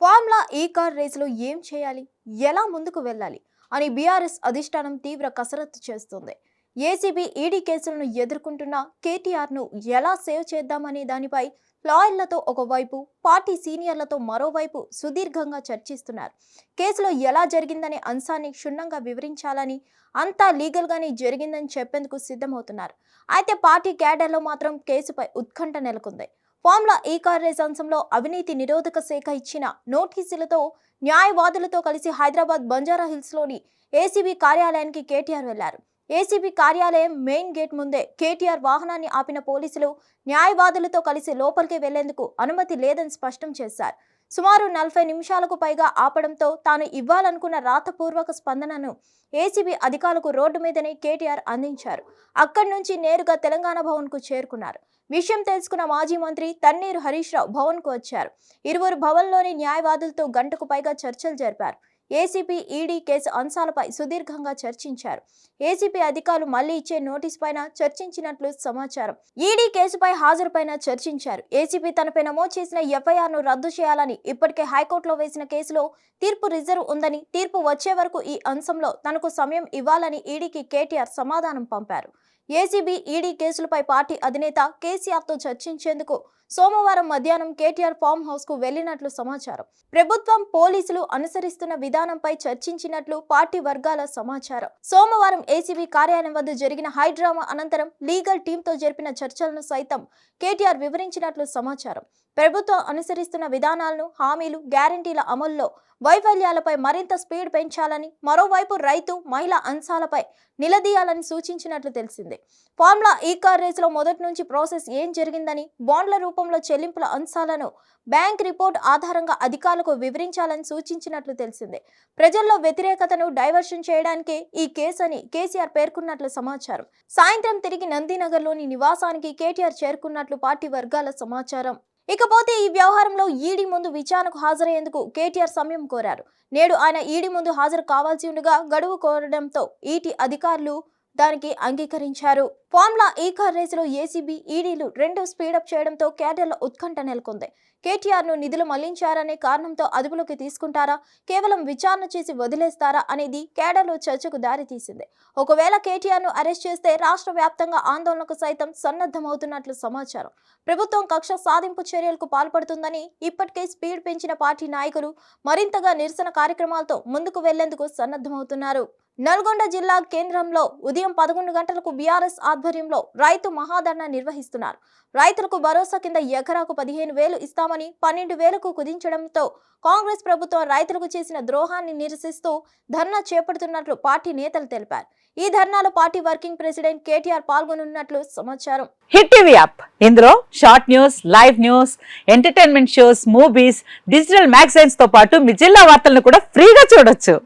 Formula ఈ car రేసులో ఏం చేయాలి, ఎలా ముందుకు వెళ్ళాలి అని బీఆర్ఎస్ అధిష్టానం తీవ్ర కసరత్తు చేస్తుంది. ఏసీబీ ఈడీ కేసులను ఎదుర్కొంటున్న కేటీఆర్ను ఎలా సేవ్ చేద్దామనే దానిపై లాయర్లతో ఒకవైపు, పార్టీ సీనియర్లతో మరోవైపు సుదీర్ఘంగా చర్చిస్తున్నారు. కేసులో ఎలా జరిగిందనే అంశాన్ని క్షుణ్ణంగా వివరించాలని, అంతా లీగల్గానే జరిగిందని చెప్పేందుకు సిద్ధమవుతున్నారు. అయితే పార్టీ క్యాడర్లో మాత్రం కేసుపై ఉత్కంఠ నెలకొంది. ఫార్ములా ఈ కార్ రేస్ అంశంలో అవినీతి నిరోధక శాఖ ఇచ్చిన నోటీసులతో న్యాయవాదులతో కలిసి హైదరాబాద్ బంజారా హిల్స్లోని ఏసీబీ కార్యాలయానికి కేటీఆర్ వెళ్లారు. ఏసీబీ కార్యాలయం మెయిన్ గేట్ ముందే కేటీఆర్ వాహనాన్ని ఆపిన పోలీసులు న్యాయవాదులతో కలిసి లోపలికి వెళ్లేందుకు అనుమతి లేదని స్పష్టం చేశారు. సుమారు 40 నిమిషాలకు పైగా ఆపడంతో తాను ఇవ్వాలనుకున్న రాతపూర్వక స్పందనను ఏసీబీ అధికారులకు రోడ్డు మీదనే కేటీఆర్ అందించారు. అక్కడి నుంచి నేరుగా తెలంగాణ భవన్కు చేరుకున్నారు. విషయం తెలుసుకున్న మాజీ మంత్రి తన్నీరు హరీష్ రావు భవన్కు వచ్చారు. ఇరువురు భవన్లోని న్యాయవాదులతో గంటకు పైగా చర్చలు జరిపారు. ఏసీపీ ఈడీ కేసు అంశాలపై సుదీర్ఘంగా చర్చించారు. ఏసీపీ అధికారులు మళ్లీ ఇచ్చే నోటీసు పైన చర్చించినట్లు సమాచారం. ఈడీ కేసుపై హాజరుపైన చర్చించారు. ఏసీపీ తనపై నమోదు చేసిన ఎఫ్ఐఆర్ను రద్దు చేయాలని, ఇప్పటికే హైకోర్టులో వేసిన కేసులో తీర్పు రిజర్వ్ ఉందని, తీర్పు వచ్చే వరకు ఈ అంశంలో తనకు సమయం ఇవ్వాలని ఈడీకి కేటీఆర్ సమాధానం పంపారు. ఏసీబీ ఈడీ కేసులపై పార్టీ అధినేత కేసీఆర్తో చర్చించేందుకు సోమవారం మధ్యాహ్నం కేటీఆర్ ఫామ్ హౌస్ కు వెళ్లినట్లు సమాచారం. ప్రభుత్వం, పోలీసులు అనుసరిస్తున్న విధానంపై చర్చించినట్లు పార్టీ వర్గాల సమాచారం. సోమవారం ఏసీబీ కార్యాలయం వద్ద జరిగిన హైడ్రామా అనంతరం లీగల్ టీంతో జరిపిన చర్చలను సైతం కేటీఆర్ వివరించినట్లు సమాచారం. ప్రభుత్వం అనుసరిస్తున్న విధానాలను, హామీలు, గ్యారంటీల అమల్లో వైఫల్యాలపై మరింత స్పీడ్ పెంచాలని, మరోవైపు రైతు, మహిళా అంశాలపై నిలదీయాలని సూచించినట్లు తెలిసింది. ఫార్ములా ఈ కార్ రేసులో మొదటి నుంచి ప్రాసెస్ ఏం జరిగిందని, బాండ్ల రూపంలో చెల్లింపుల అంశాలను బ్యాంక్ రిపోర్ట్ ఆధారంగా అధికారులకు వివరించాలని సూచించినట్లు తెలిసింది. ప్రజల్లో వ్యతిరేకతను డైవర్షన్ చేయడానికే ఈ కేసు అని కేసీఆర్ పేర్కొన్నట్లు సమాచారం. సాయంత్రం తిరిగి నందినగర్లోని నివాసానికి కేటీఆర్ చేరుకున్నట్లు పార్టీ వర్గాల సమాచారం. ఇకపోతే ఈ వ్యవహారంలో ఈడీ ముందు విచారణకు హాజరయ్యేందుకు కేటీఆర్ సమయం కోరారు. నేడు ఆయన ఈడీ ముందు హాజరు కావాల్సి ఉండగా గడువు కోరడంతో ఈటీ అధికారులు దానికి అంగీకరించారు. ఫార్ములా ఈ కార్ రేసులో ఏసీబీ, ఈడీలు రెండు స్పీడప్ చేయడంతో కేడర్లో ఉత్కంఠ నెలకొంది. కేటీఆర్ను నిధులు మళ్లించారనే కారణంతో అదుపులోకి తీసుకుంటారా, కేవలం విచారణ చేసి వదిలేస్తారా అనేది కేడర్లో చర్చకు దారితీసింది. ఒకవేళ కేటీఆర్ను అరెస్ట్ చేస్తే రాష్ట్ర వ్యాప్తంగా ఆందోళనకు సైతం సన్నద్ధమవుతున్నట్లు సమాచారం. ప్రభుత్వం కక్ష సాధింపు చర్యలకు పాల్పడుతుందని ఇప్పటికే స్పీడ్ పెంచిన పార్టీ నాయకులు మరింతగా నిరసన కార్యక్రమాలతో ముందుకు వెళ్లేందుకు సన్నద్ధమవుతున్నారు. నల్గొండ జిల్లా కేంద్రంలో ఉదయం 11 గంటలకు బీఆర్ఎస్ ఆధ్వర్యంలో రైతు మహాధర్నా నిర్వహిస్తున్నారు. రైతులకు భరోసా కింద ఎకరాకు 15,000 ఇస్తామని 12,000కు కుదించడంతో కాంగ్రెస్ ప్రభుత్వం రైతులకు చేసిన ద్రోహాన్ని నిరసిస్తూ ధర్నా చేపడుతున్నట్లు పార్టీ నేతలు తెలిపారు. ఈ ధర్నాలో పార్టీ వర్కింగ్ ప్రెసిడెంట్ కేటీఆర్ పాల్గొనున్నట్లు సమాచారం. హిట్ టీవీ యాప్, ఇందులో short news, live news, entertainment shows, movies, digital magazines తో పాటు మీ జిల్లా వార్తలను కూడా ఫ్రీగా చూడొచ్చు.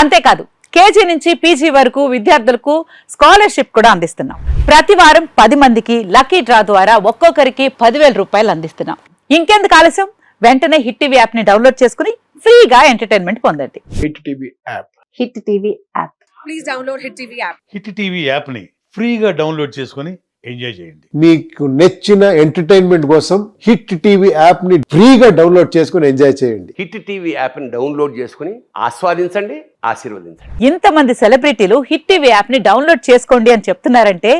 అంతేకాదు కేజీ నుంచి పీజీ వరకు విద్యార్థులకు స్కాలర్షిప్ కూడా అందిస్తున్నాం. ప్రతి వారం 10 మందికి లక్కీ డ్రా ద్వారా ఒక్కొక్కరికి 10,000 రూపాయలు అందిస్తున్నాం. ఇంకెందుకు ఆలస్యం, వెంటనే హిట్ టీవీ యాప్ ని డౌన్లోడ్ చేసుకుని ఫ్రీగా ఎంటర్టైన్మెంట్ పొందండి. Hit TV app. Hit TV app. Please download hit TV app. Hit TV app ని ఫ్రీగా డౌన్లోడ్ చేసుకుని ఎంజాయ్ చేయండి. మీకు నచ్చిన ఎంటర్టైన్మెంట్ కోసం హిట్ టీవీ యాప్ ని ఫ్రీగా డౌన్లోడ్ చేసుకుని ఎంజాయ్ చేయండి. హిట్ టీవీ యాప్ ని డౌన్లోడ్ చేసుకుని ఆస్వాదించండి, ఆశీర్వదించండి. ఇంతమంది సెలబ్రిటీలు హిట్ టీవీ యాప్ ని డౌన్లోడ్ చేసుకోండి అని చెప్తున్నారంటే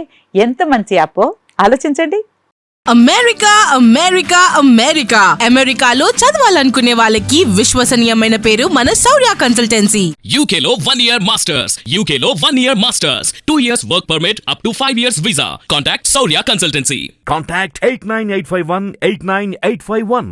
ఎంత మంచి యాప్ ఆలోచించండి. అమెరికా అమెరికా అమెరికా అమెరికాలో చదవాలనుకునే వాళ్ళకి విశ్వసనీయమైన పేరు మన శౌర్య కన్సల్టెన్సీ. UK లో 1 year masters, UK లో 1 year masters, 2 years work permit up to 5 years visa. Contact Saurya Consultancy. Contact 89851 89851.